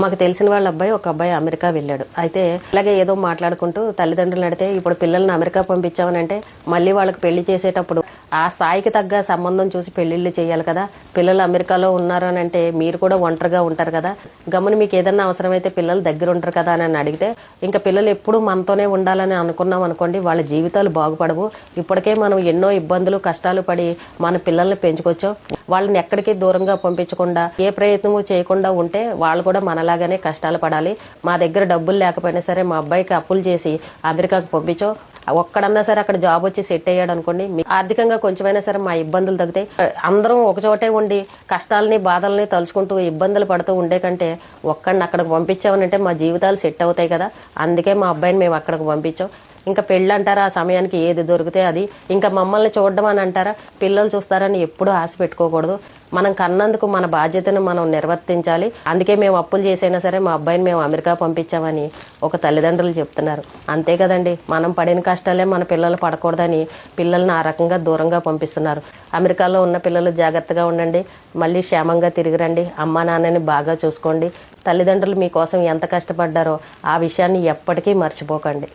మాకు తెలిసిన వాళ్ళ అబ్బాయి ఒక అబ్బాయి అమెరికా వెళ్ళాడు. అయితే ఇలాగే ఏదో మాట్లాడుకుంటూ తల్లిదండ్రులు అడిగితే ఇప్పుడు పిల్లల్ని అమెరికా పంపించామనంటే మళ్ళీ వాళ్ళకి పెళ్లి చేసేటప్పుడు ఆ స్థాయికి తగ్గ సంబంధం చూసి పెళ్లిళ్ళు చేయాలి కదా. పిల్లలు అమెరికాలో ఉన్నారు అని అంటే మీరు కూడా ఒంటరిగా ఉంటారు కదా, గమ్మున మీకు ఏదన్నా అవసరమైతే పిల్లలు దగ్గర ఉంటారు కదా అని అడిగితే ఇంకా పిల్లలు ఎప్పుడు మనతోనే ఉండాలని అనుకున్నాం అనుకోండి, వాళ్ళ జీవితాలు బాగుపడవు. ఇప్పటికే మనం ఎన్నో ఇబ్బందులు కష్టాలు పడి మన పిల్లల్ని పెంచుకొచ్చాం. వాళ్ళని ఎక్కడికి దూరంగా పంపించకుండా ఏ ప్రయత్నము చేయకుండా ఉంటే వాళ్ళు కూడా మనలాగానే కష్టాలు పడాలి. మా దగ్గర డబ్బులు లేకపోయినా సరే మా అబ్బాయికి అప్పులు చేసి అమెరికాకు పంపించాం. ఒక్కడన్నా సరే అక్కడ జాబ్ వచ్చి సెట్ అయ్యాడు అనుకోండి, ఆర్థికంగా కొంచెమైనా సరే మా ఇబ్బందులు తగ్గితే అందరం ఒకచోటే ఉండి కష్టాలని బాధల్ని తలుచుకుంటూ ఇబ్బందులు పడుతూ ఉండే కంటే ఒక్కడిని అక్కడికి పంపించామనంటే మా జీవితాలు సెట్ అవుతాయి కదా. అందుకే మా అబ్బాయిని మేము అక్కడికి పంపించాం. ఇంకా పెళ్ళి అంటారా, ఆ సమయానికి ఏది దొరికితే అది. ఇంకా మమ్మల్ని చూడడం అని అంటారా, పిల్లలు చూస్తారని ఎప్పుడూ ఆశ పెట్టుకోకూడదు. మనం కన్నందుకు మన బాధ్యతను మనం నిర్వర్తించాలి. అందుకే మేము అప్పులు చేసైనా సరే మా అబ్బాయిని మేము అమెరికా పంపించామని ఒక తల్లిదండ్రులు చెప్తున్నారు. అంతే కదండి, మనం పడిన కష్టాలే మన పిల్లలు పడకూడదని పిల్లల్ని ఆ రకంగా దూరంగా పంపిస్తున్నారు. అమెరికాలో ఉన్న పిల్లలు జాగ్రత్తగా ఉండండి, మళ్ళీ క్షేమంగా తిరిగి రండి, అమ్మా నాన్నని బాగా చూసుకోండి. తల్లిదండ్రులు మీకోసం ఎంత కష్టపడ్డారో ఆ విషయాన్ని ఎప్పటికీ మర్చిపోకండి.